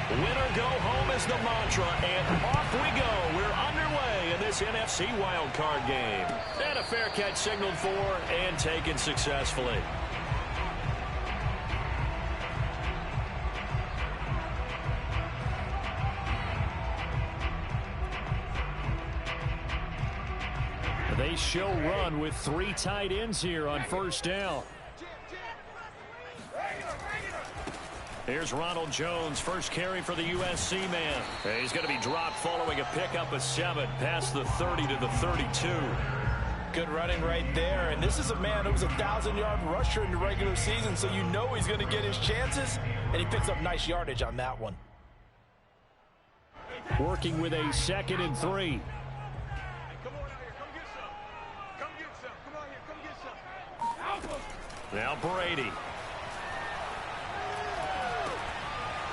Winner go home is the mantra, and off we go. We're underway in this NFC wildcard game. And a fair catch signaled for and taken successfully. They show run with 3 tight ends here on first down. Here's Ronald Jones, first carry for the USC man. He's going to be dropped following a pickup of 7 past the 30 to the 32. Good running right there. And this is a man who was a 1,000-yard rusher in the regular season, so you know he's going to get his chances. And he picks up nice yardage on that one. Working with a 2nd and 3. Now Brady.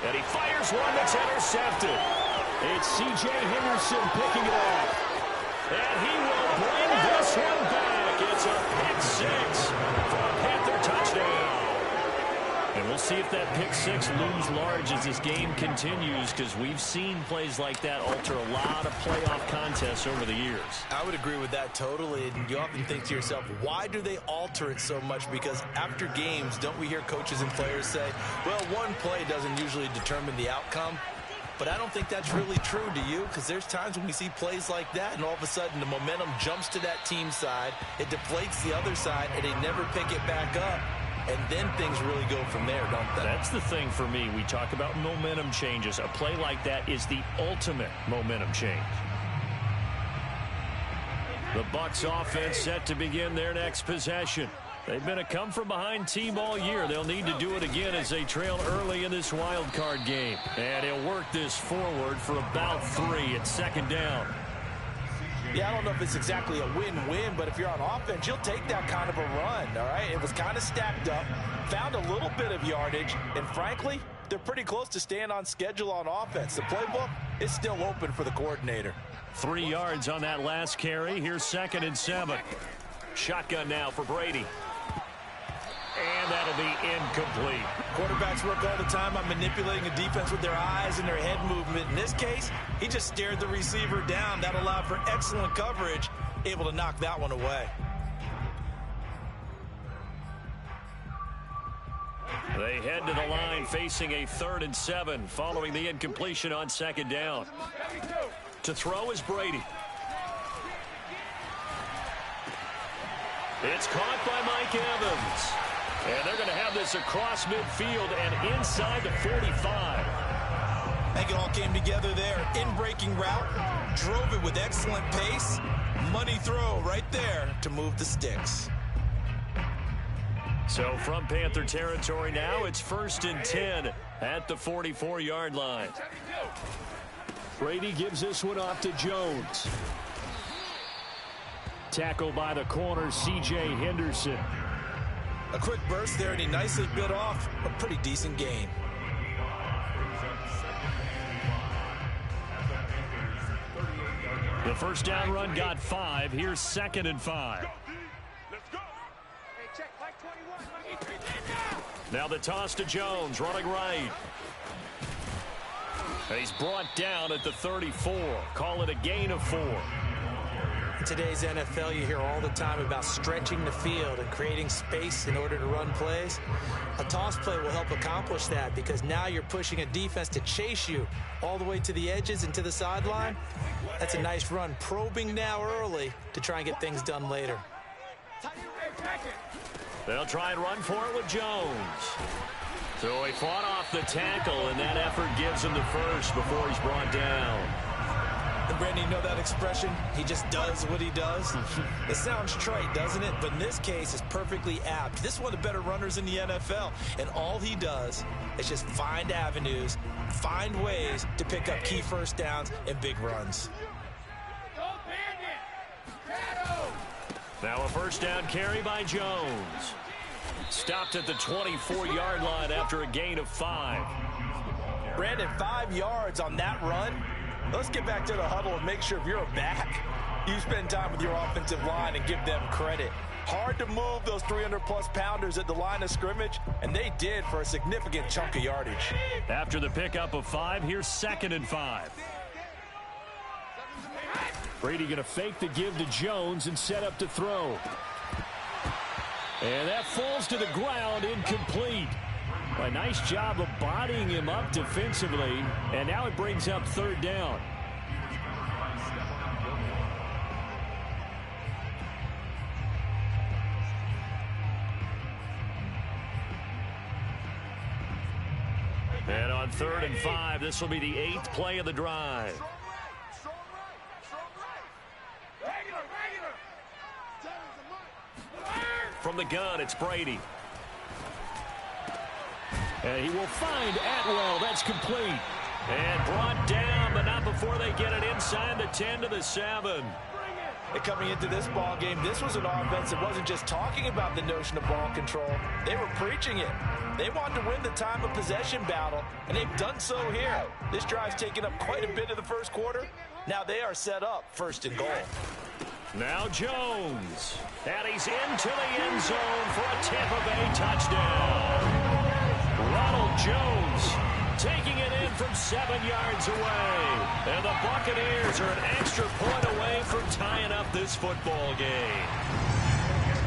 And he fires one that's intercepted. It's C.J. Henderson picking it off. And he will bring this one back. It's a pick 6 for a Panther touchdown. And we'll see if that pick 6 looms large as this game continues, because we've seen plays like that alter a lot of playoff contests over the years. I would agree with that totally. And you often think to yourself, why do they alter it so much? Because after games, don't we hear coaches and players say, well, one play doesn't usually determine the outcome? But I don't think that's really true, do you? Because there's times when we see plays like that, and all of a sudden the momentum jumps to that team side, it deflates the other side, and they never pick it back up. And then things really go from there, don't they? That's the thing for me. We talk about momentum changes. A play like that is the ultimate momentum change. The Bucs offense set to begin their next possession. They've been a come-from-behind team all year. They'll need to do it again as they trail early in this wild card game. And he'll work this forward for about 3 at 2nd down. Yeah, I don't know if it's exactly a win-win, but if you're on offense, you'll take that kind of a run, all right? It was kind of stacked up, found a little bit of yardage, and frankly, they're pretty close to staying on schedule on offense. The playbook is still open for the coordinator. 3 yards on that last carry. Here's 2nd and 7. Shotgun now for Brady. And that'll be incomplete. Quarterbacks work all the time on manipulating a defense with their eyes and their head movement. In this case, he just stared the receiver down. That allowed for excellent coverage, able to knock that one away. They head to the line facing a 3rd and 7 following the incompletion on 2nd down. To throw is Brady. It's caught by Mike Evans. And they're going to have this across midfield and inside the 45. I think it all came together there. In-breaking route, drove it with excellent pace. Money throw right there to move the sticks. So from Panther territory now, it's 1st and 10 at the 44-yard line. Brady gives this one off to Jones. Tackled by the corner, C.J. Henderson. A quick burst there, and he nicely bit off a pretty decent gain. The first down run got 5. Here's 2nd and 5. Now the toss to Jones, running right. He's brought down at the 34. Call it a gain of 4. In today's NFL, you hear all the time about stretching the field and creating space in order to run plays. A toss play will help accomplish that, because now you're pushing a defense to chase you all the way to the edges and to the sideline. That's a nice run, probing now early to try and get things done later. They'll try and run for it with Jones. So he fought off the tackle, and that effort gives him the first before he's brought down. And Brandon, you know that expression? He just does what he does. It sounds trite, doesn't it? But in this case, it's perfectly apt. This is one of the better runners in the NFL. And all he does is just find avenues, find ways to pick up key first downs and big runs. Now a first down carry by Jones. Stopped at the 24-yard line after a gain of 5. Brandon, 5 yards on that run. Let's get back to the huddle and make sure if you're a back, you spend time with your offensive line and give them credit. Hard to move those 300-plus pounders at the line of scrimmage, and they did for a significant chunk of yardage. After the pickup of 5, here's 2nd and 5. Brady going to fake the give to Jones and set up to throw. And that falls to the ground, incomplete. A nice job of bodying him up defensively, and now it brings up 3rd down. And on 3rd and 5, this will be the 8th play of the drive. From the gun, it's Brady. And he will find Atwell. That's complete. And brought down, but not before they get it inside the 10 to the 7. And coming into this ball game, this was an offense that wasn't just talking about the notion of ball control. They were preaching it. They wanted to win the time of possession battle, and they've done so here. This drive's taken up quite a bit of the first quarter. Now they are set up 1st and goal. Now Jones. And he's into the end zone for a Tampa Bay touchdown. Ronald Jones taking it in from 7 yards away. And the Buccaneers are an extra point away from tying up this football game.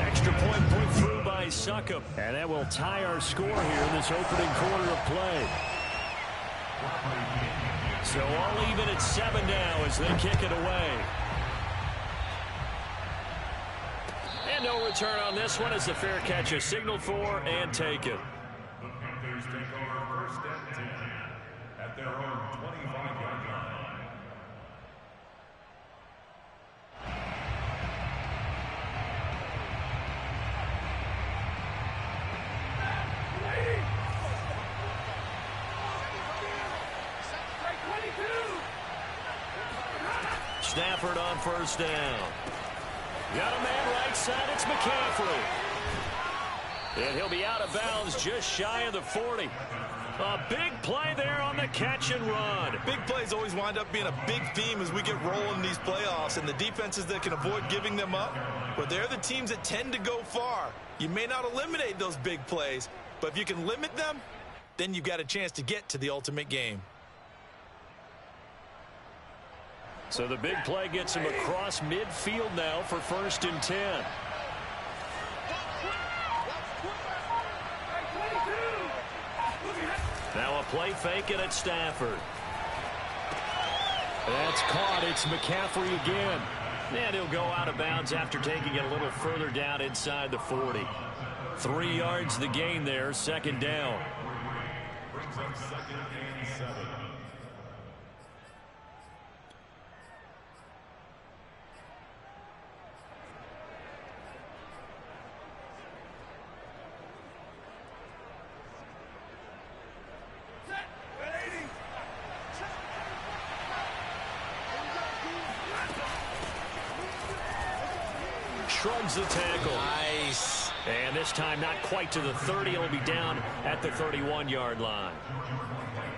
Extra point put through by Succop. And that will tie our score here in this opening quarter of play. So all even at 7 now as they kick it away. And no return on this one as the fair catch is signaled for and taken. The Panthers take over 1st and 10 at their own 25-yard line. Stafford on 1st down. Got a man right side. It's McCaffrey. And he'll be out of bounds just shy of the 40. A big play there on the catch and run. Big plays always wind up being a big theme as we get rolling in these playoffs, and the defenses that can avoid giving them up, well, they're the teams that tend to go far. You may not eliminate those big plays, but if you can limit them, then you've got a chance to get to the ultimate game. So the big play gets him across midfield now for 1st and 10. Now a play fake and it's Stafford. That's caught. It's McCaffrey again. And he'll go out of bounds after taking it a little further down inside the 40. 3 yards the gain there, 2nd down. Brings up 2nd and 7. Shrugs the tackle. Nice. And this time not quite to the 30. It'll be down at the 31-yard line.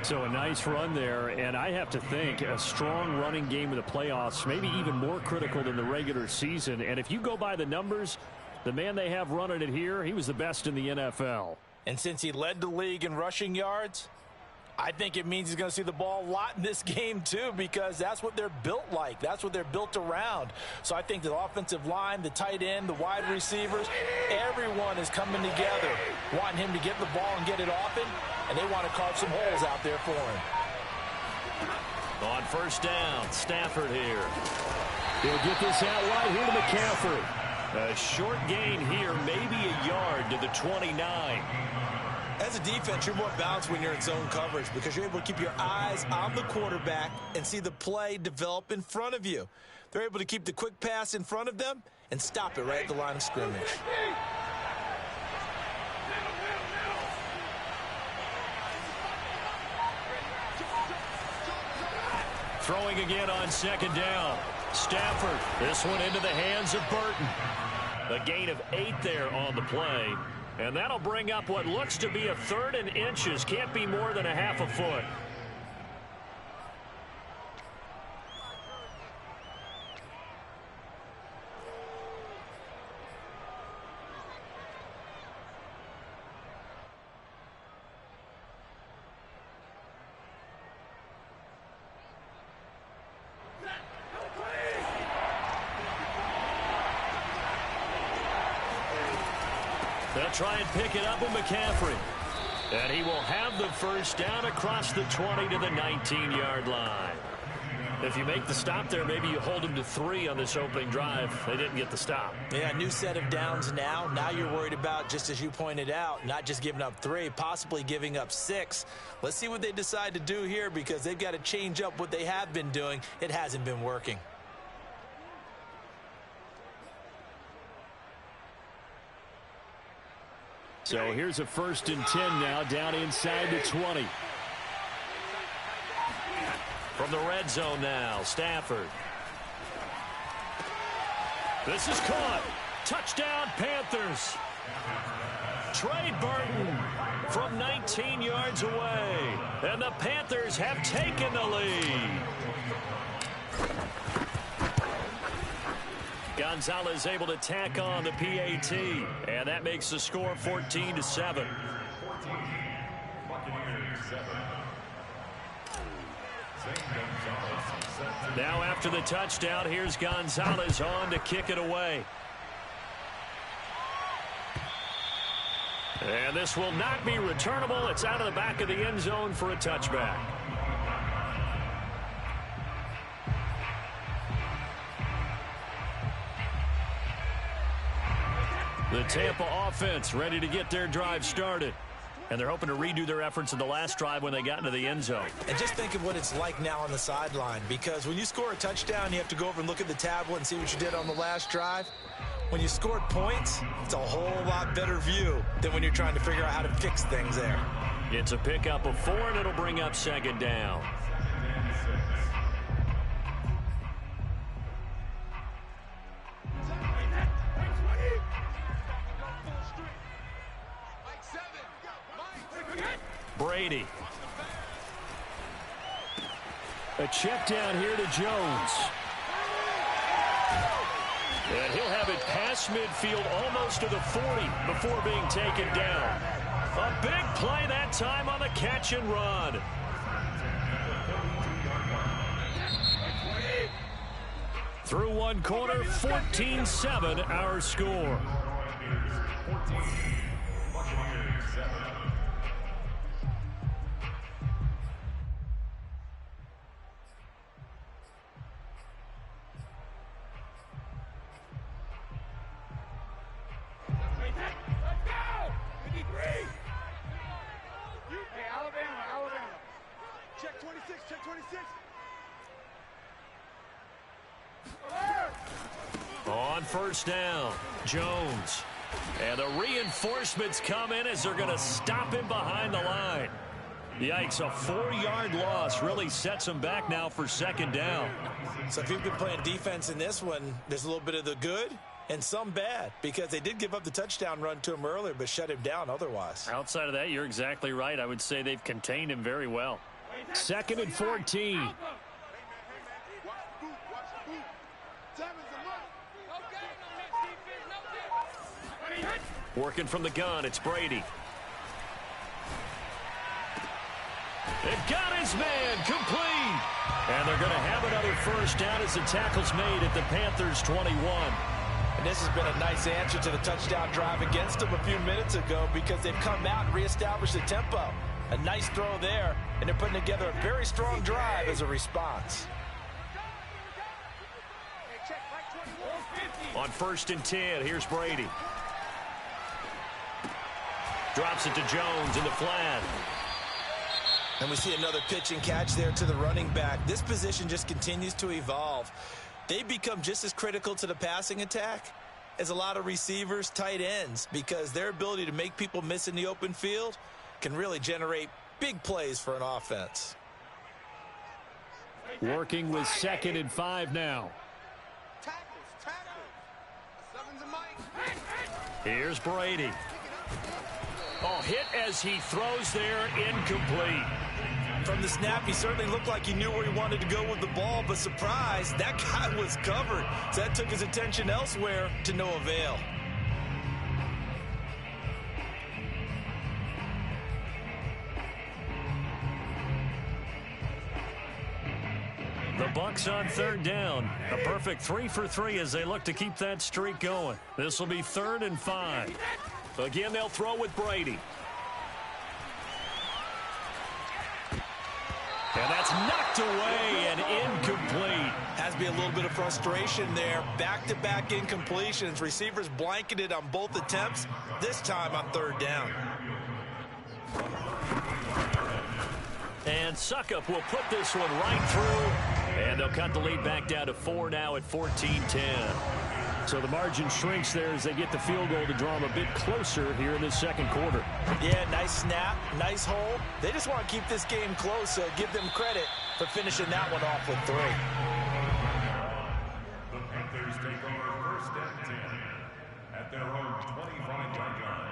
So a nice run there, and I have to think a strong running game in the playoffs, maybe even more critical than the regular season. And if you go by the numbers, the man they have running it here, he was the best in the NFL. And since he led the league in rushing yards, I think it means he's going to see the ball a lot in this game, too, because that's what they're built like. That's what they're built around. So I think the offensive line, the tight end, the wide receivers, everyone is coming together, wanting him to get the ball and get it often, and they want to carve some holes out there for him. On 1st down, Stafford here. He'll get this out right here to McCaffrey. A short gain here, maybe a yard to the 29. As a defense, you're more balanced when you're in zone coverage because you're able to keep your eyes on the quarterback and see the play develop in front of you. They're able to keep the quick pass in front of them and stop it right at the line of scrimmage. Throwing again on 2nd down. Stafford, this one into the hands of Burton. A gain of 8 there on the play. And that'll bring up what looks to be a 3rd and inches. Can't be more than a half a foot. They'll try and pick it up with McCaffrey. And he will have the first down across the 20 to the 19-yard line. If you make the stop there, maybe you hold them to 3 on this opening drive. They didn't get the stop. Yeah, new set of downs now. Now you're worried about, just as you pointed out, not just giving up 3, possibly giving up 6. Let's see what they decide to do here because they've got to change up what they have been doing. It hasn't been working. So here's a 1st and 10 now, down inside the 20. From the red zone now, Stafford. This is caught. Touchdown, Panthers. Trey Burton from 19 yards away. And the Panthers have taken the lead. Gonzalez able to tack on the PAT. And that makes the score 14-7. Now after the touchdown, here's Gonzalez on to kick it away. And this will not be returnable. It's out of the back of the end zone for a touchback. The Tampa offense ready to get their drive started. And they're hoping to redo their efforts in the last drive when they got into the end zone. And just think of what it's like now on the sideline, because when you score a touchdown, you have to go over and look at the tablet and see what you did on the last drive. When you scored points, it's a whole lot better view than when you're trying to figure out how to fix things there. It's a pickup of 4, and it'll bring up 2nd down. Brady. A check down here to Jones. And he'll have it past midfield almost to the 40 before being taken down. A big play that time on the catch and run. Through one quarter, 14-7 our score. On 1st down, Jones. And the reinforcements come in as they're going to stop him behind the line. Yikes, a 4-yard loss really sets him back now for 2nd down. So if you've been playing defense in this one, there's a little bit of the good and some bad, because they did give up the touchdown run to him earlier but shut him down otherwise. Outside of that, you're exactly right. I would say they've contained him very well. 2nd and 14. Working from the gun, it's Brady. They've got his man complete. And they're going to have another 1st down as the tackle's made at the Panthers 21. And this has been a nice answer to the touchdown drive against them a few minutes ago, because they've come out and reestablished the tempo. A nice throw there, and they're putting together a very strong drive as a response. On 1st and 10, here's Brady. Drops it to Jones in the flat. And we see another pitch and catch there to the running back. This position just continues to evolve. They become just as critical to the passing attack as a lot of receivers, tight ends, because their ability to make people miss in the open field can really generate big plays for an offense. Working with 2nd and 5 now. Here's Brady. Oh, hit as he throws there, incomplete. From the snap, he certainly looked like he knew where he wanted to go with the ball, but surprise, that guy was covered. So that took his attention elsewhere to no avail. The Bucs on 3rd down. A perfect 3 for 3 as they look to keep that streak going. This will be 3rd and 5. Again, they'll throw with Brady. And that's knocked away and incomplete. Has to be a little bit of frustration there. Back-to-back incompletions. Receivers blanketed on both attempts, this time on third down. And Suckup will put this one right through. And they'll cut the lead back down to 4 now at 14-10. So the margin shrinks there as they get the field goal to draw them a bit closer here in the second quarter. Yeah, nice snap, nice hole. They just want to keep this game close, so give them credit for finishing that one off with 3. The Panthers take over first and 10 at their own 25-yard line.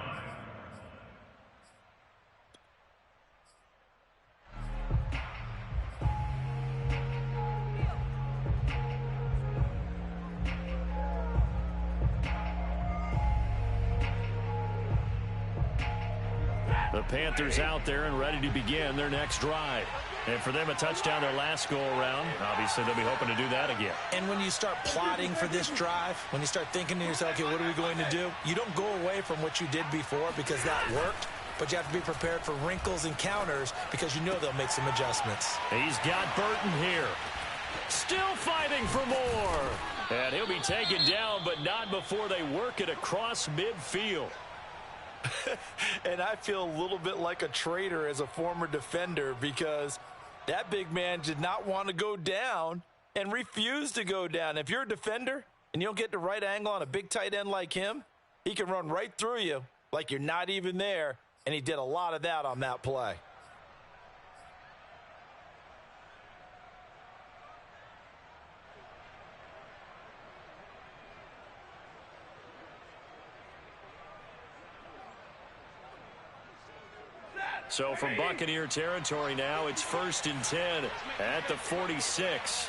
The Panthers out there and ready to begin their next drive. And for them, a touchdown their last go-around. Obviously, they'll be hoping to do that again. And when you start plotting for this drive, when you start thinking to yourself, okay, what are we going to do? You don't go away from what you did before because that worked, but you have to be prepared for wrinkles and counters because you know they'll make some adjustments. He's got Burton here. Still fighting for more. And he'll be taken down, but not before they work it across midfield. And I feel a little bit like a traitor as a former defender because that big man did not want to go down and refused to go down. If you're a defender and you don't get the right angle on a big tight end like him, he can run right through you like you're not even there, and he did a lot of that on that play. So from Buccaneer territory now, it's 1st and 10 at the 46.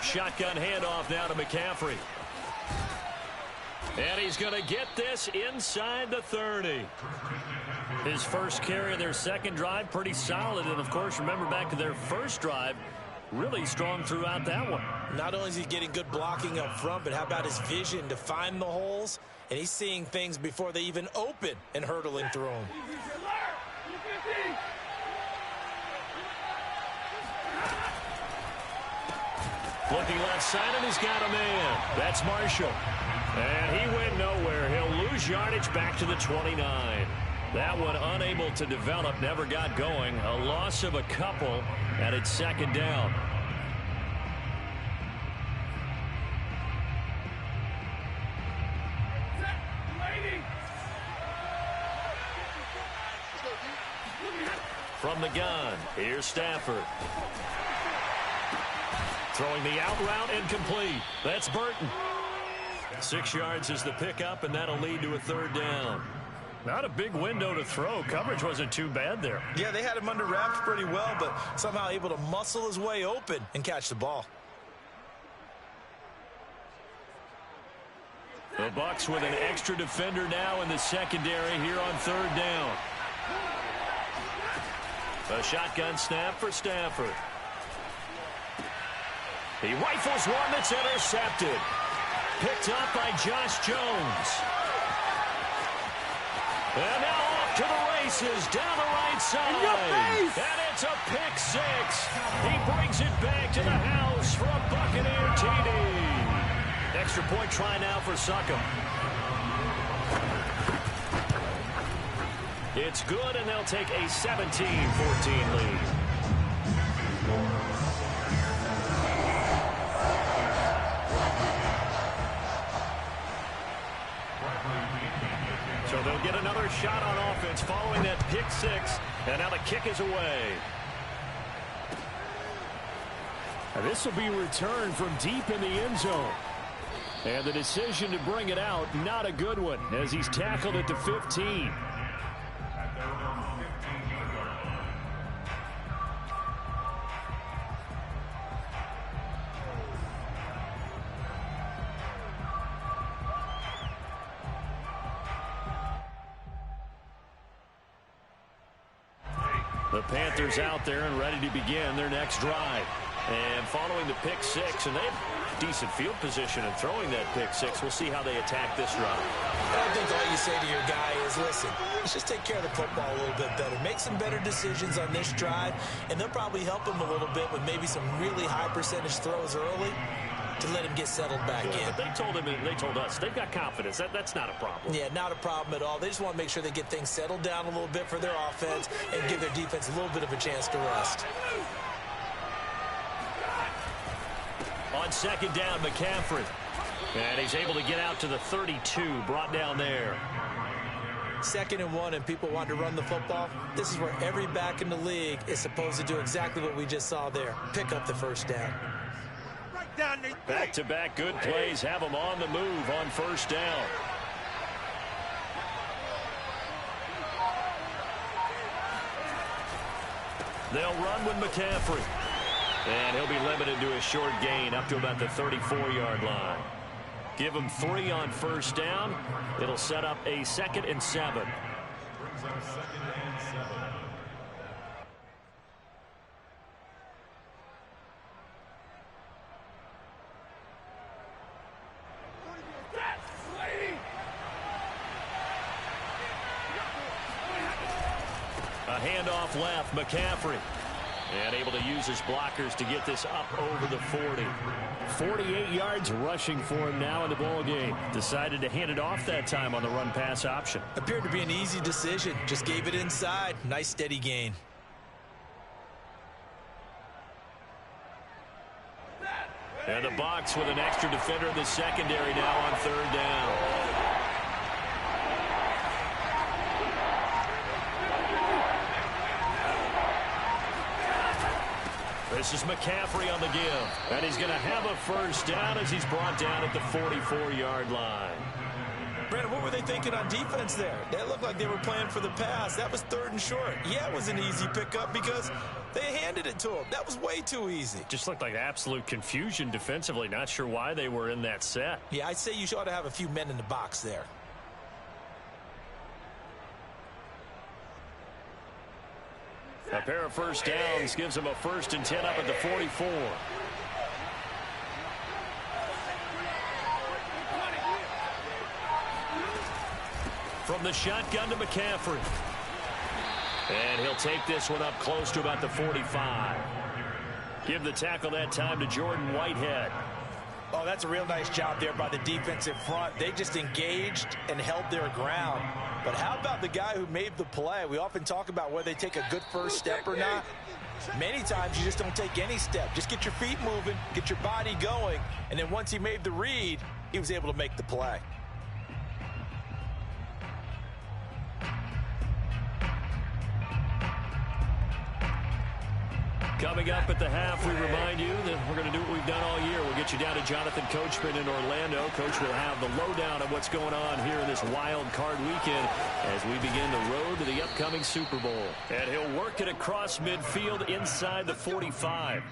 Shotgun handoff now to McCaffrey. And he's going to get this inside the 30. His first carry of their second drive, pretty solid. And, of course, remember back to their first drive, really strong throughout that one. Not only is he getting good blocking up front, but how about his vision to find the holes? And he's seeing things before they even open and hurtling through them. Looking left side, and he's got a man. That's Marshall. And he went nowhere. He'll lose yardage back to the 29. That one unable to develop, never got going. A loss of a couple, and it's second down. From the gun, here's Stafford. Throwing the out route incomplete. That's Burton. 6 yards is the pickup, and that'll lead to a third down. Not a big window to throw. Coverage wasn't too bad there. Yeah, they had him under wraps pretty well, but somehow able to muscle his way open and catch the ball. The Bucs with an extra defender now in the secondary here on third down. A shotgun snap for Stafford. He rifles one that's intercepted. Picked up by Josh Jones. And now off to the races down the right side. And it's a pick six. He brings it back to the house for a Buccaneer TD. Extra point try now for Suckup. It's good, and they'll take a 17-14 lead. So they'll get another shot on offense following that pick six, and now the kick is away. And this will be returned from deep in the end zone. And the decision to bring it out, not a good one, as he's tackled at the 15. The Panthers out there and ready to begin their next drive. And following the pick six, and they have decent field position in throwing that pick six. We'll see how they attack this run. I think all you say to your guy is, listen, let's just take care of the football a little bit better. Make some better decisions on this drive, and they'll probably help him a little bit with maybe some really high percentage throws early to let him get settled back in. But they told him, and they told us, they've got confidence. That's not a problem. Yeah, not a problem at all. They just want to make sure they get things settled down a little bit for their offense and give their defense a little bit of a chance to rest. On second down, McCaffrey. And he's able to get out to the 32, brought down there. 2nd and 1, and people want to run the football. This is where every back in the league is supposed to do exactly what we just saw there. Pick up the first down. Back-to-back good plays have them on the move on first down. They'll run with McCaffrey. And he'll be limited to a short gain up to about the 34-yard line. Give him 3 on first down. It'll set up a 2nd and 7. Brings up 2nd and 7. A handoff left, McCaffrey. And able to use his blockers to get this up over the 40. 48 yards rushing for him now in the ball game. Decided to hand it off that time on the run-pass option. Appeared to be an easy decision. Just gave it inside. Nice steady gain. And the box with an extra defender in the secondary now on 3rd down. This is McCaffrey on the give. And he's going to have a first down as he's brought down at the 44-yard line. Brandon, what were they thinking on defense there? That looked like they were playing for the pass. That was 3rd and short. Yeah, it was an easy pickup because they handed it to him. That was way too easy. Just looked like absolute confusion defensively. Not sure why they were in that set. Yeah, I'd say you ought to have a few men in the box there. A pair of first downs gives him a 1st and 10 up at the 44. From the shotgun to McCaffrey. And he'll take this one up close to about the 45. Give the tackle that time to Jordan Whitehead. Oh, that's a real nice job there by the defensive front. They just engaged and held their ground. But how about the guy who made the play? We often talk about whether they take a good first step or not. Many times you just don't take any step. Just get your feet moving, get your body going, and then once he made the read, he was able to make the play. Coming up at the half, we remind you that we're going to do what we've done all year. We'll get you down to Jonathan Coachman in Orlando. Coach will have the lowdown of what's going on here in this wild card weekend as we begin the road to the upcoming Super Bowl. And he'll work it across midfield inside the 45.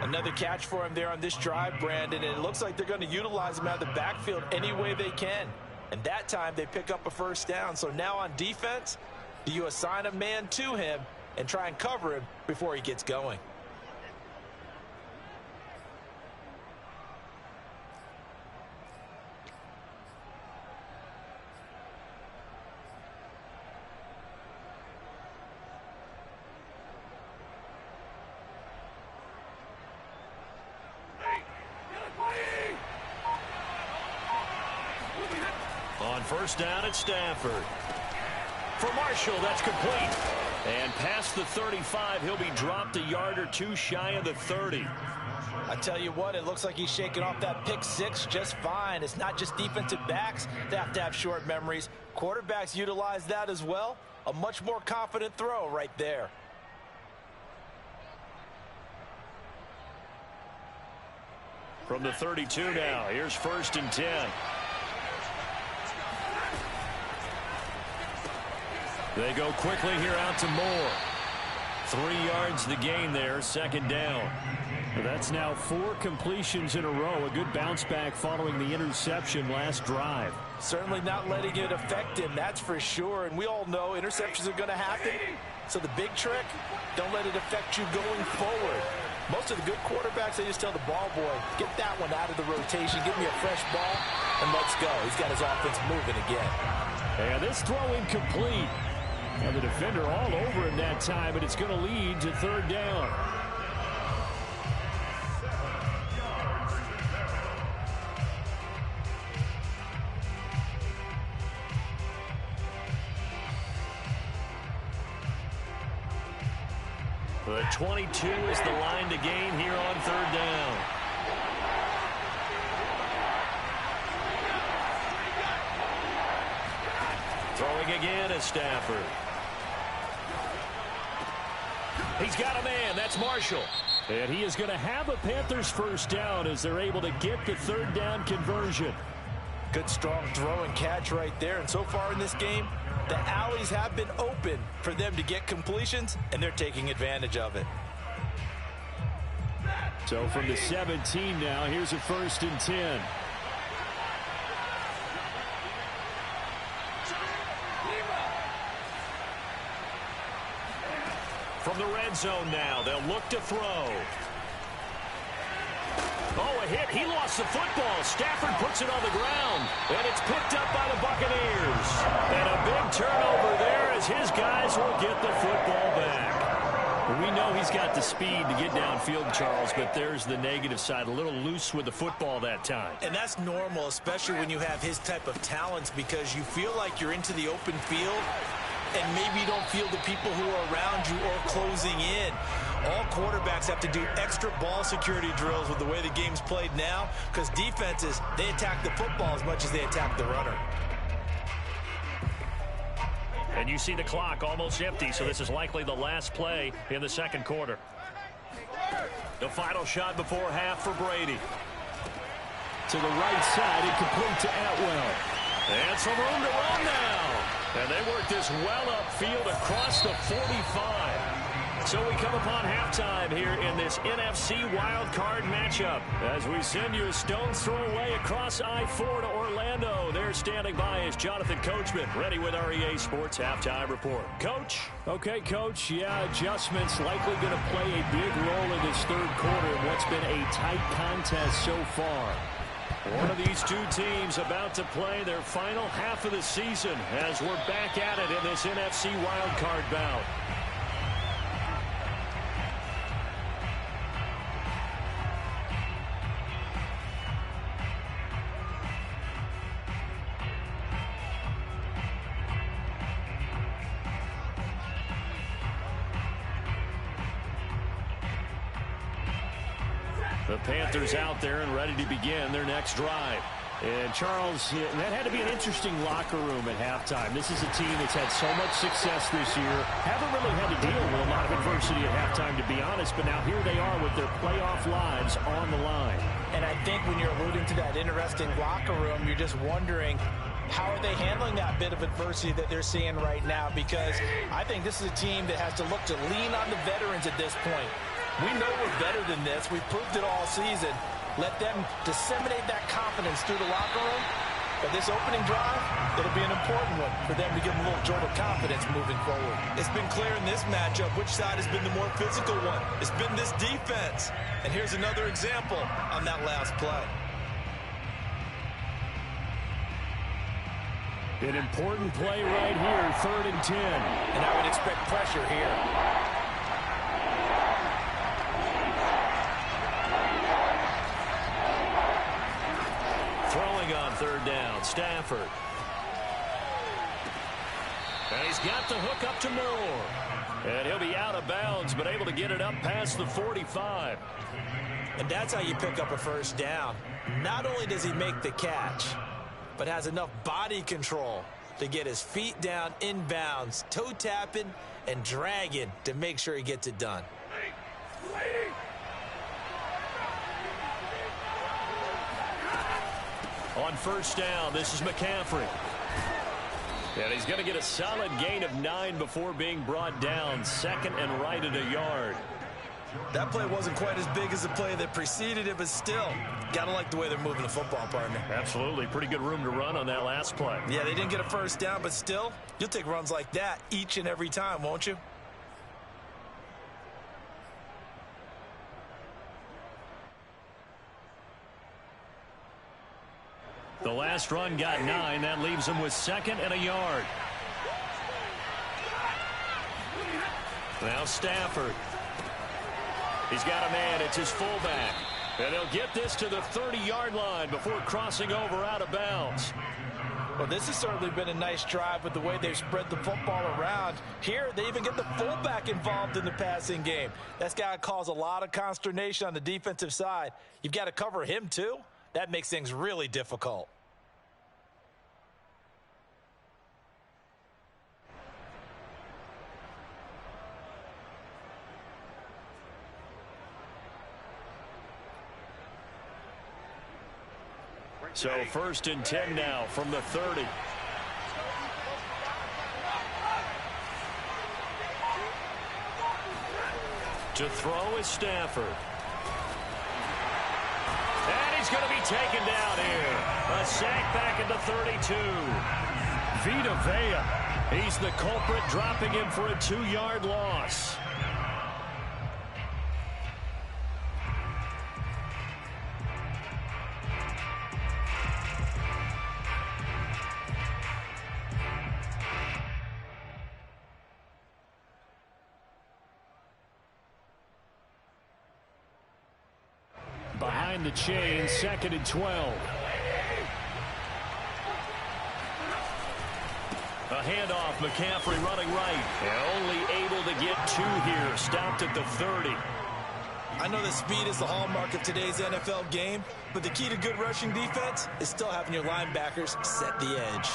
Another catch for him there on this drive, Brandon, and it looks like they're going to utilize him out of the backfield any way they can. And that time they pick up a first down. So now on defense, do you assign a man to him and try and cover him before he gets going? On first down at Stafford. For Marshall, that's complete. And past the 35, he'll be dropped a yard or two shy of the 30. I tell you what, it looks like he's shaking off that pick six just fine. It's not just defensive backs that have to have short memories. Quarterbacks utilize that as well. A much more confident throw right there. From the 32 now, here's 1st and 10. They go quickly here out to Moore. 3 yards the gain there, 2nd down. That's now 4 completions in a row. A good bounce back following the interception last drive. Certainly not letting it affect him, that's for sure. And we all know interceptions are going to happen. So the big trick, don't let it affect you going forward. Most of the good quarterbacks, they just tell the ball boy, get that one out of the rotation, give me a fresh ball, and let's go. He's got his offense moving again. And this throw incomplete. And the defender all over him that time, but it's going to lead to third down. The 22 is the line to gain here on third down. Throwing again is Stafford. He's got a man. That's Marshall. And he is going to have a Panthers first down as they're able to get the third down conversion. Good strong throw and catch right there. And so far in this game, the alleys have been open for them to get completions, and they're taking advantage of it. So from the 17 now, here's a 1st and 10. From the red zone now, they'll look to throw. Oh, a hit. He lost the football. Stafford puts it on the ground, and it's picked up by the Buccaneers. And a big turnover there as his guys will get the football back. Well, we know he's got the speed to get downfield, Charles, but there's the negative side. A little loose with the football that time. And that's normal, especially when you have his type of talents, because you feel like you're into the open field, and maybe you don't feel the people who are around you or closing in. All quarterbacks have to do extra ball security drills with the way the game's played now, because defenses, they attack the football as much as they attack the runner. And you see the clock almost empty, so this is likely the last play in the second quarter. The final shot before half for Brady. To the right side, incomplete to Atwell. And some room to run now. And they work this well upfield across the 45. So we come upon halftime here in this NFC wildcard matchup. As we send you a stone's throw away across I-4 to Orlando. There standing by is Jonathan Coachman, ready with our EA Sports Halftime Report. Coach? Okay, Coach. Yeah, adjustments likely going to play a big role in this third quarter in what's been a tight contest so far. One of these two teams about to play their final half of the season as we're back at it in this NFC wildcard bout. The Panthers out there and ready to begin their next drive. And Charles, that had to be an interesting locker room at halftime. This is a team that's had so much success this year. Haven't really had to deal with a lot of adversity at halftime, to be honest. But now here they are with their playoff lives on the line. And I think when you're alluding to that interesting locker room, you're just wondering, how are they handling that bit of adversity that they're seeing right now? Because I think this is a team that has to look to lean on the veterans at this point. We know we're better than this. We've proved it all season. Let them disseminate that confidence through the locker room. But this opening drive, it'll be an important one for them to give them a little jolt of confidence moving forward. It's been clear in this matchup which side has been the more physical one. It's been this defense. And here's another example on that last play. An important play right here, 3rd and 10. And I would expect pressure here. Throwing on 3rd down, Stafford. And he's got the hook up to Moore. And he'll be out of bounds, but able to get it up past the 45. And that's how you pick up a first down. Not only does he make the catch, but has enough body control to get his feet down inbounds, toe tapping and dragging to make sure he gets it done. On 1st down, this is McCaffrey. And he's going to get a solid gain of 9 before being brought down. 2nd and right at a yard. That play wasn't quite as big as the play that preceded it, but still, gotta like the way they're moving the football, partner. Absolutely. Pretty good room to run on that last play. Yeah, they didn't get a first down, but still, you'll take runs like that each and every time, won't you? The last run got 9. That leaves him with 2nd and a yard. Now Stafford. He's got a man. It's his fullback. And he'll get this to the 30-yard line before crossing over out of bounds. Well, this has certainly been a nice drive with the way they've spread the football around. Here, they even get the fullback involved in the passing game. That's got to cause a lot of consternation on the defensive side. You've got to cover him, too. That makes things really difficult. So 1st and 10 now from the 30. To throw is Stafford. And he's going to be taken down here. A sack back at the 32. Vita Vea. He's the culprit, dropping him for a 2-yard loss. Behind the chain, 2nd and 12. A handoff, McCaffrey running right. And only able to get 2 here. Stopped at the 30. I know that speed is the hallmark of today's NFL game, but the key to good rushing defense is still having your linebackers set the edge.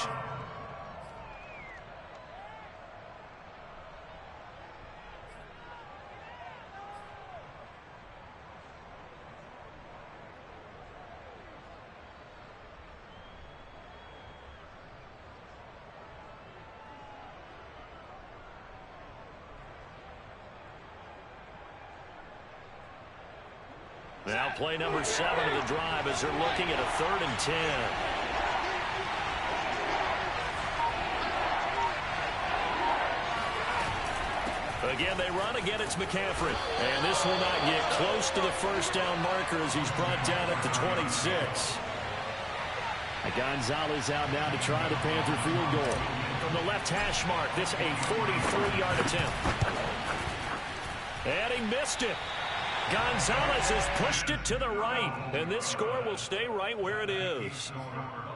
Now play number 7 of the drive as they're looking at a 3rd and 10. Again, they run. Again, it's McCaffrey. And this will not get close to the first down marker as he's brought down at the 26. Gonzalez out now to try the Panther field goal. From the left hash mark, this a 43-yard attempt. And he missed it. Gonzalez has pushed it to the right, and this score will stay right where it is.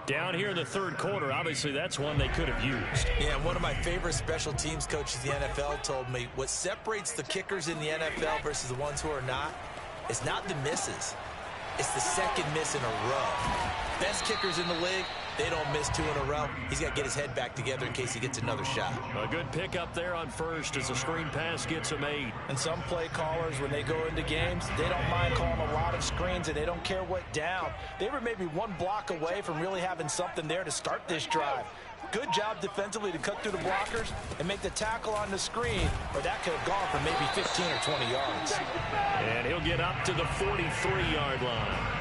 Down here in the 3rd quarter, obviously that's one they could have used. Yeah, one of my favorite special teams coaches in the NFL told me what separates the kickers in the NFL versus the ones who are not is not the misses. It's the 2nd miss in a row. Best kickers in the league, they don't miss 2 in a row. He's got to get his head back together in case he gets another shot. A good pickup there on 1st as the screen pass gets him 8. And some play callers, when they go into games, they don't mind calling a lot of screens, and they don't care what down. They were maybe 1 block away from really having something there to start this drive. Good job defensively to cut through the blockers and make the tackle on the screen, or that could have gone for maybe 15 or 20 yards. And he'll get up to the 43-yard line.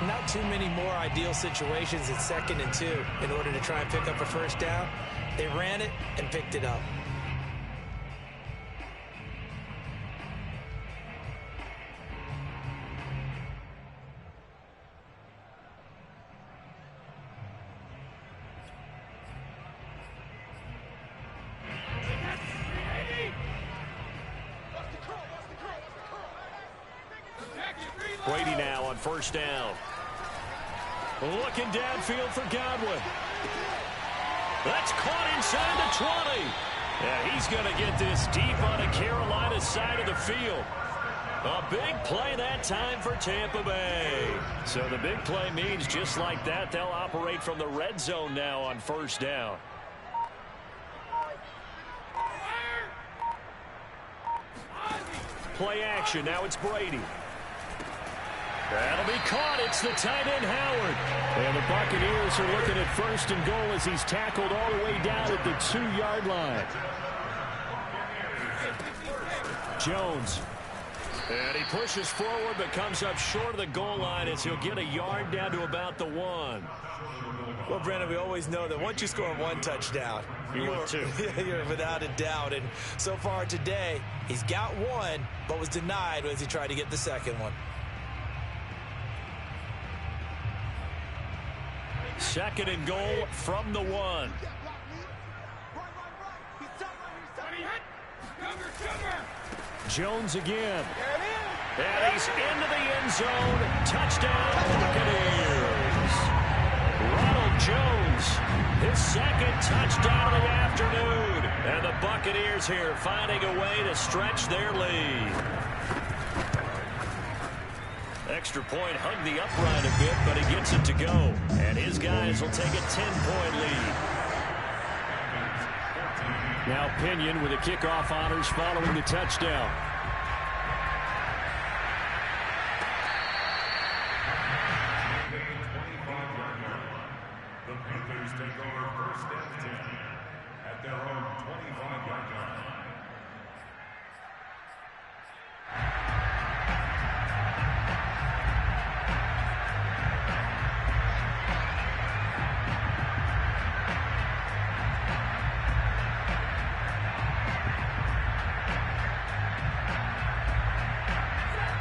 Not too many more ideal situations at 2nd and 2 in order to try and pick up a first down. They ran it and picked it up. Brady now on 1st down. Looking downfield for Godwin. That's caught inside the 20. Yeah, he's going to get this deep on the Carolina side of the field. A big play that time for Tampa Bay. So the big play means just like that, they'll operate from the red zone now on 1st down. Play action. Now it's Brady. That'll be caught. It's the tight end, Howard. And the Buccaneers are looking at 1st and goal as he's tackled all the way down at the 2-yard line. Jones. And he pushes forward but comes up short of the goal line as he'll get a yard down to about the 1. Well, Brandon, we always know that once you score 1 touchdown, you're without a doubt. And so far today, he's got 1, but was denied as he tried to get the 2nd one. Second and goal from the 1. Jones again. And he's into the end zone. Touchdown, Buccaneers. Ronald Jones, his second touchdown of the afternoon. And the Buccaneers here finding a way to stretch their lead. Extra point hugged the upright a bit, but he gets it to go. And his guys will take a 10-point lead. Now Pinion with the kickoff honors following the touchdown. The Panthers take over first and 10 at their own 25-yard line.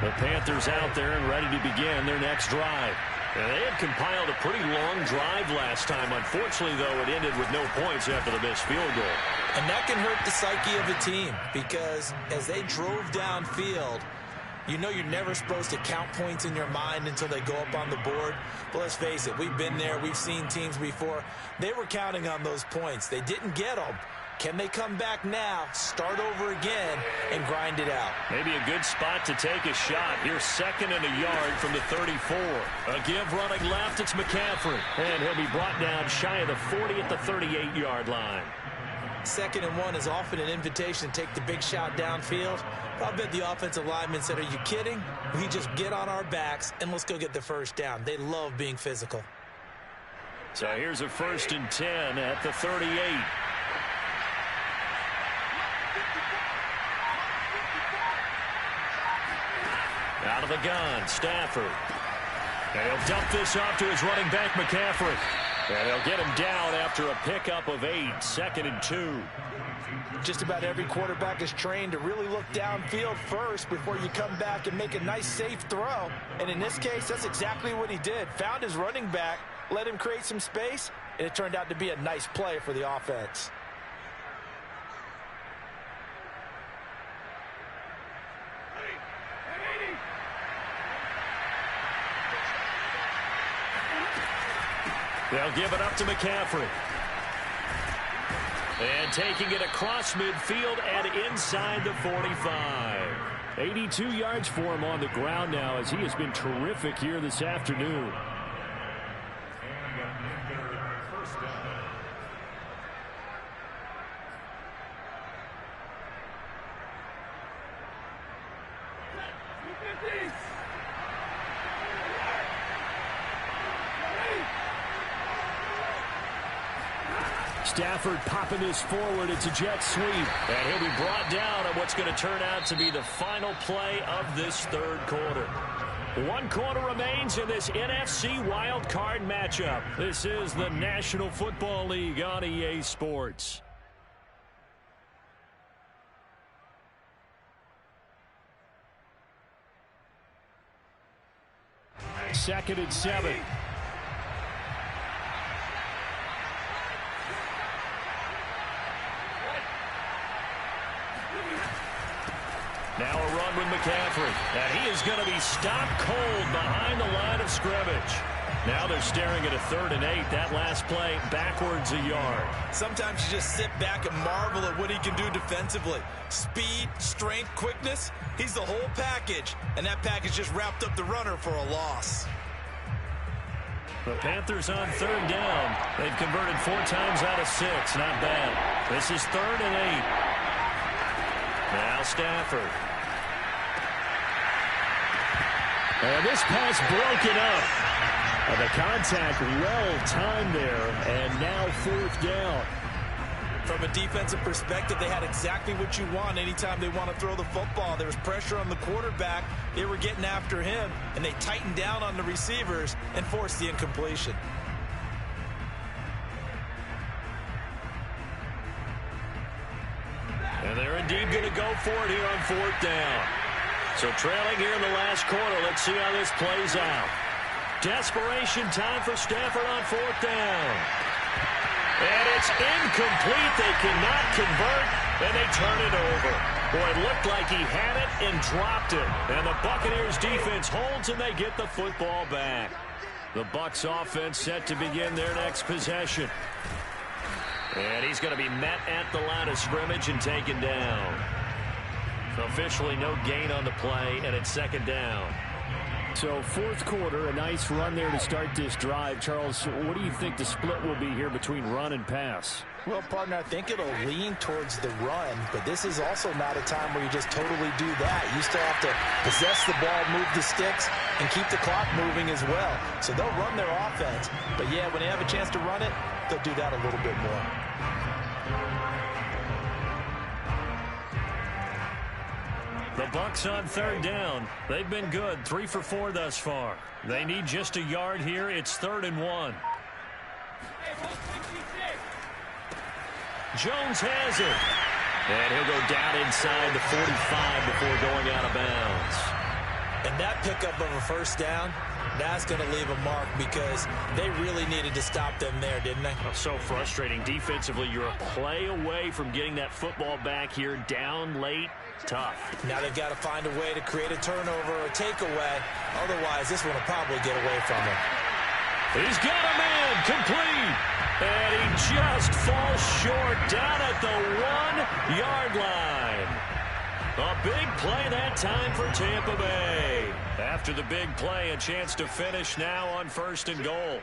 The Panthers out there and ready to begin their next drive. And they had compiled a pretty long drive last time. Unfortunately, though, it ended with no points after the missed field goal. And that can hurt the psyche of a team because as they drove downfield, you know you're never supposed to count points in your mind until they go up on the board. But let's face it, we've been there. We've seen teams before. They were counting on those points. They didn't get them. Can they come back now, start over again, and grind it out? Maybe a good spot to take a shot. Here's second and a yard from the 34. A give running left, it's McCaffrey. And he'll be brought down shy of the 40 at the 38-yard line. Second and 1 is often an invitation to take the big shot downfield. I'll bet the offensive lineman said, are you kidding? We just get on our backs and let's go get the first down. They love being physical. So here's a 1st and 10 at the 38. Out of the gun, Stafford. And he'll dump this off to his running back, McCaffrey. And he'll get him down after a pickup of 8, 2nd and 2. Just about every quarterback is trained to really look downfield first before you come back and make a nice, safe throw. And in this case, that's exactly what he did. Found his running back, let him create some space, and it turned out to be a nice play for the offense. They'll give it up to McCaffrey. And taking it across midfield and inside the 45. 82 yards for him on the ground now as he has been terrific here this afternoon. Stafford popping this forward. It's a jet sweep. And he'll be brought down on what's going to turn out to be the final play of this third quarter. 1 quarter remains in this NFC wild card matchup. This is the National Football League on EA Sports. Second and 7. Now a run with McCaffrey. And he is going to be stopped cold behind the line of scrimmage. Now they're staring at a 3rd and 8. That last play backwards a yard. Sometimes you just sit back and marvel at what he can do defensively. Speed, strength, quickness. He's the whole package. And that package just wrapped up the runner for a loss. The Panthers on 3rd down. They've converted 4 times out of 6. Not bad. This is 3rd and 8. Now Stafford. And this pass broken up. The contact well timed there, and now 4th down. From a defensive perspective, they had exactly what you want anytime they want to throw the football. There was pressure on the quarterback. They were getting after him, and they tightened down on the receivers and forced the incompletion. And they're indeed going to go for it here on 4th down. So trailing here in the last quarter, let's see how this plays out. desperation time for Stafford on 4th down. And it's incomplete. They cannot convert, and they turn it over. Boy, it looked like he had it and dropped it. And the Buccaneers defense holds, and they get the football back. The Bucs offense set to begin their next possession. And he's going to be met at the line of scrimmage and taken down. Officially no gain on the play, and it's 2nd down. So 4th quarter, a nice run there to start this drive. Charles, what do you think the split will be here between run and pass? Well, partner, I think it'll lean towards the run, but this is also not a time where you just totally do that. You still have to possess the ball, move the sticks, and keep the clock moving as well. So they'll run their offense, but yeah, when they have a chance to run it, they'll do that a little bit more. The Bucs on 3rd down. They've been good, 3 for 4 thus far. They need just a yard here. It's 3rd and 1. Jones has it. And he'll go down inside the 45 before going out of bounds. And that pickup of a 1st down, that's going to leave a mark because they really needed to stop them there, didn't they? So frustrating. Defensively, you're a play away from getting that football back here down late. Tough. Now they've got to find a way to create a turnover or a takeaway. Otherwise, this one will probably get away from him. He's got a man complete. And he just falls short down at the 1-yard line. A big play that time for Tampa Bay. After the big play, a chance to finish now on 1st and goal.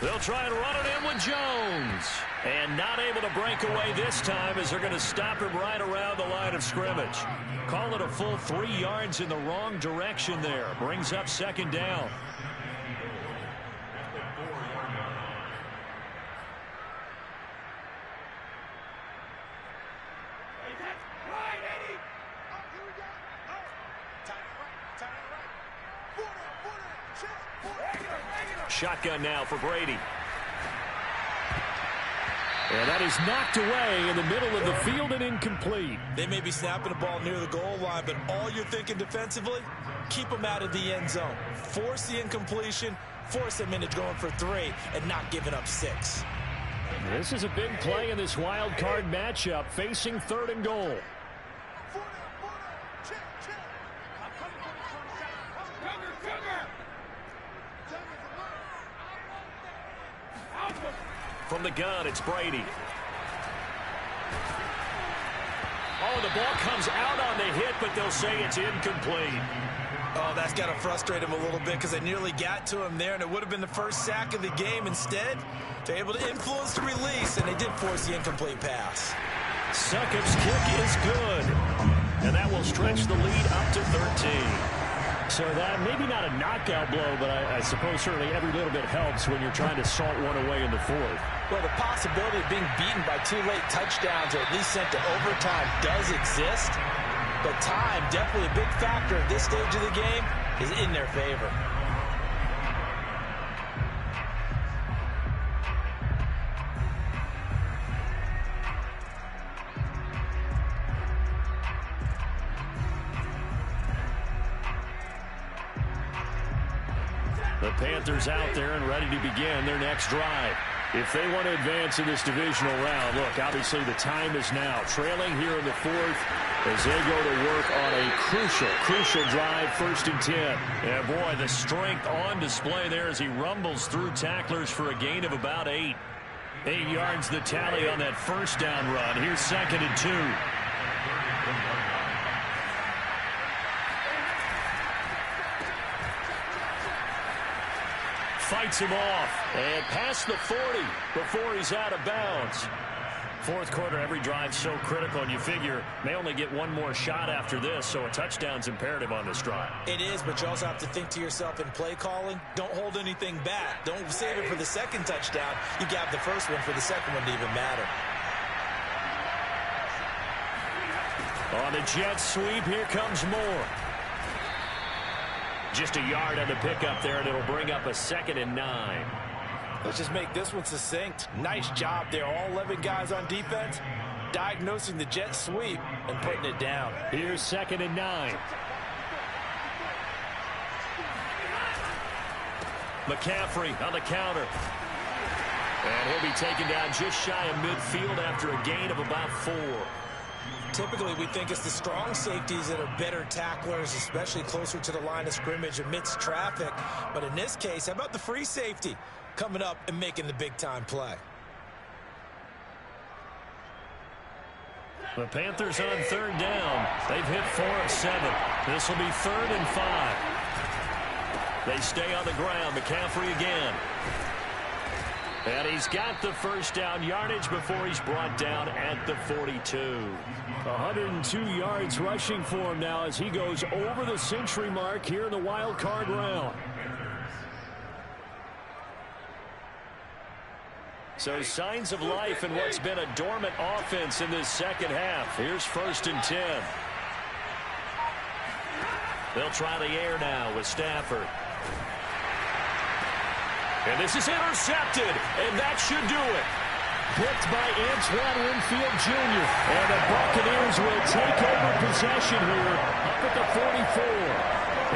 They'll try and run it in with Jones. And not able to break away this time as they're going to stop him right around the line of scrimmage. Call it a full 3 yards in the wrong direction there. Brings up 2nd down. Shotgun now for Brady. And that is knocked away in the middle of the field and incomplete. They may be snapping the ball near the goal line, but all you're thinking defensively, keep them out of the end zone. Force the incompletion, force them into going for 3, and not giving up 6. This is a big play in this wild card matchup, facing 3rd and goal. From the gun, it's Brady. Oh, the ball comes out on the hit, but they'll say it's incomplete. Oh, that's got to frustrate him a little bit because they nearly got to him there, and it would have been the first sack of the game. Instead, they're able to influence the release, and they did force the incomplete pass. Succop's kick is good, and that will stretch the lead up to 13. So that maybe not a knockout blow, but I suppose certainly every little bit helps when you're trying to salt one away in the 4th. Well, the possibility of being beaten by 2 late touchdowns or at least sent to overtime does exist, but time, definitely a big factor at this stage of the game, is in their favor. The Panthers out there and ready to begin their next drive. If they want to advance in this divisional round, look, obviously the time is now. Trailing here in the 4th as they go to work on a crucial drive, 1st and 10. Yeah, boy, the strength on display there as he rumbles through tacklers for a gain of about 8. 8 yards the tally on that 1st down run. Here's 2nd and 2. Fights him off and past the 40 before he's out of bounds. 4th quarter, every drive so critical, and you figure may only get one more shot after this, so a touchdown's imperative on this drive. It is, but you also have to think to yourself in play calling, don't hold anything back. Don't save it for the 2nd touchdown. You got the 1st one for the 2nd one to even matter. On the jet sweep, here comes more. Just a yard on the pickup there, and it'll bring up a 2nd and 9. Let's just make this one succinct. Nice job there. All 11 guys on defense diagnosing the jet sweep and putting it down. Here's 2nd and 9. McCaffrey on the counter. And he'll be taken down just shy of midfield after a gain of about 4. Typically, we think it's the strong safeties that are better tacklers, especially closer to the line of scrimmage amidst traffic. But in this case, how about the free safety coming up and making the big-time play? The Panthers on 3rd down. They've hit 4 of 7. This will be 3rd and 5. They stay on the ground. McCaffrey again. And he's got the first down yardage before he's brought down at the 42. 102 yards rushing for him now as he goes over the century mark here in the wild card round. So signs of life in what's been a dormant offense in this second half. Here's 1st and 10. They'll try the air now with Stafford. And this is intercepted, and that should do it. Picked by Antoine Winfield Jr. And the Buccaneers will take over possession here up at the 44.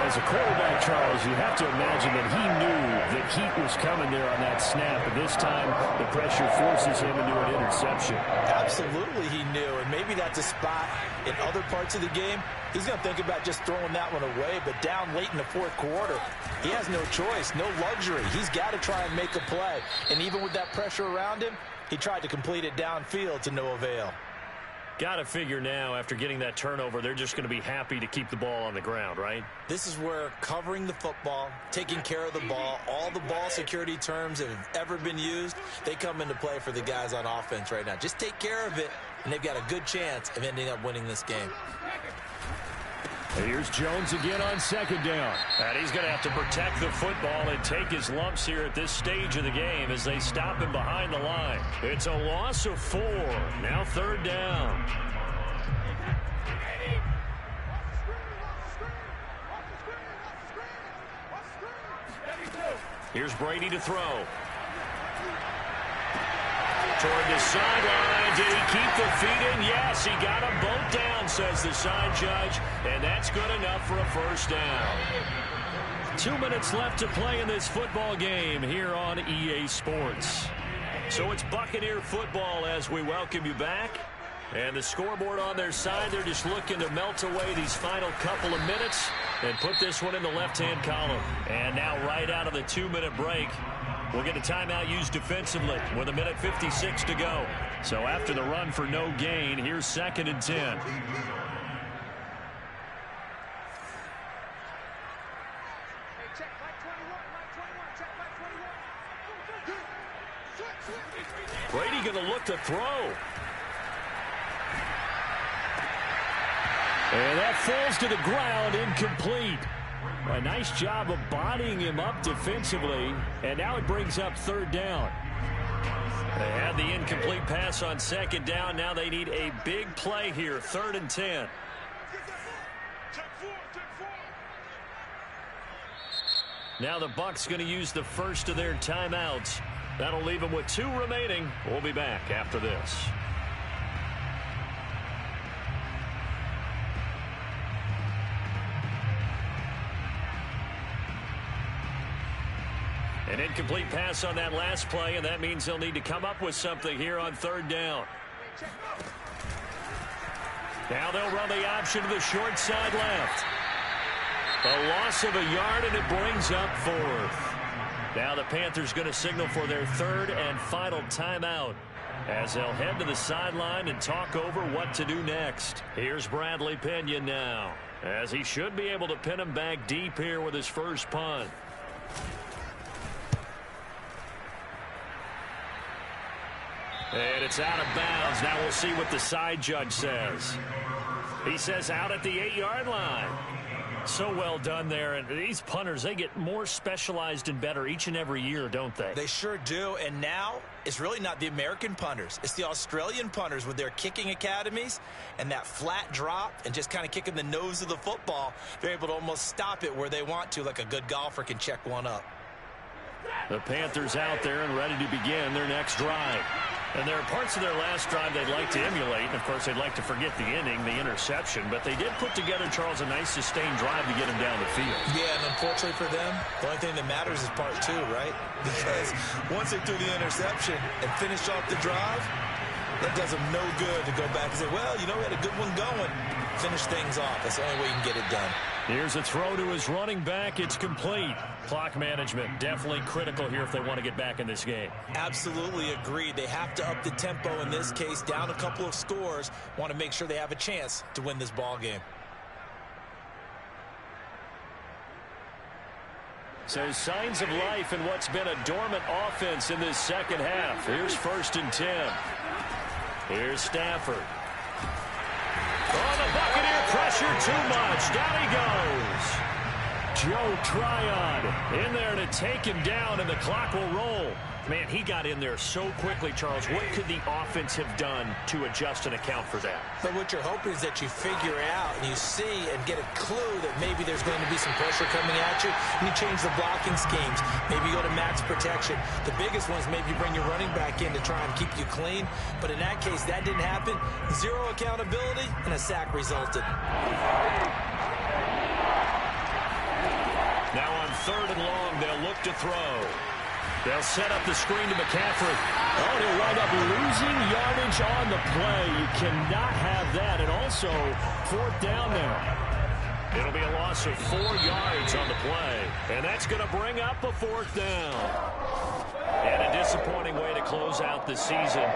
As a quarterback, Charles, you have to imagine that he knew that heat was coming there on that snap. And this time, the pressure forces him into an interception. Absolutely he knew, and maybe that's a spot in other parts of the game. He's going to think about just throwing that one away, but down late in the 4th quarter, he has no choice, no luxury. He's got to try and make a play. And even with that pressure around him, he tried to complete it downfield to no avail. Got to figure now, after getting that turnover, they're just going to be happy to keep the ball on the ground, right? This is where covering the football, taking care of the ball, all the ball security terms that have ever been used, they come into play for the guys on offense right now. Just take care of it, and they've got a good chance of ending up winning this game. Here's Jones again on 2nd down. And he's going to have to protect the football and take his lumps here at this stage of the game as they stop him behind the line. It's a loss of 4. Now 3rd down. Here's Brady to throw. Toward the sideline. Did he keep the feet in? Yes, he got them both down, says the side judge. And that's good enough for a 1st down. 2 minutes left to play in this football game here on EA Sports. So it's Buccaneer football as we welcome you back. And the scoreboard on their side, they're just looking to melt away these final couple of minutes and put this one in the left-hand column. And now right out of the 2-minute break, we'll get a timeout used defensively with 1:56 to go. So after the run for no gain, here's 2nd and 10. Brady going to look to throw. And that falls to the ground, incomplete. A nice job of bodying him up defensively, and now it brings up 3rd down. They had the incomplete pass on 2nd down. Now they need a big play here, 3rd and 10. Now the Bucs going to use the first of their timeouts. That'll leave them with 2 remaining. We'll be back after this. An incomplete pass on that last play, and that means they'll need to come up with something here on 3rd down. Now they'll run the option to the short side left. A loss of a yard, and it brings up 4th. Now the Panthers going to signal for their 3rd and final timeout as they'll head to the sideline and talk over what to do next. Here's Bradley Pinion now, as he should be able to pin him back deep here with his first punt. And it's out of bounds. Now we'll see what the side judge says. He says out at the 8-yard line. So well done there. And these punters, they get more specialized and better each and every year, don't they? They sure do. And now it's really not the American punters. It's the Australian punters with their kicking academies and that flat drop and just kind of kicking the nose of the football. They're able to almost stop it where they want to, like a good golfer can check one up. The Panthers out there and ready to begin their next drive. And there are parts of their last drive they'd like to emulate. And, of course, they'd like to forget the inning, the interception. But they did put together, Charles, a nice sustained drive to get him down the field. Yeah, and unfortunately for them, the only thing that matters is part two, right? Because once they threw the interception and finished off the drive, that does them no good to go back and say, well, you know, we had a good one going. Finish things off. That's the only way you can get it done. Here's a throw to his running back. It's complete. Clock management definitely critical here if they want to get back in this game. Absolutely agreed. They have to up the tempo in this case, down a couple of scores. Want to make sure they have a chance to win this ball game. So signs of life in what's been a dormant offense in this second half. Here's 1st and 10. Here's Stafford. Oh, the Buccaneer pressure too much. Down he goes. Joe Tryon in there to take him down, and the clock will roll. Man, he got in there so quickly, Charles. What could the offense have done to adjust and account for that? But what you're hoping is that you figure out and you see and get a clue that maybe there's going to be some pressure coming at you, and you change the blocking schemes. Maybe you go to max protection. The biggest one is maybe bring your running back in to try and keep you clean. But in that case, that didn't happen. Zero accountability, and a sack resulted. Now on 3rd and long, they'll look to throw. They'll set up the screen to McCaffrey. Oh, and he'll wind up losing yardage on the play. You cannot have that. And also, 4th down now. It'll be a loss of 4 yards on the play. And that's going to bring up a 4th down. And a disappointing way to close out the season.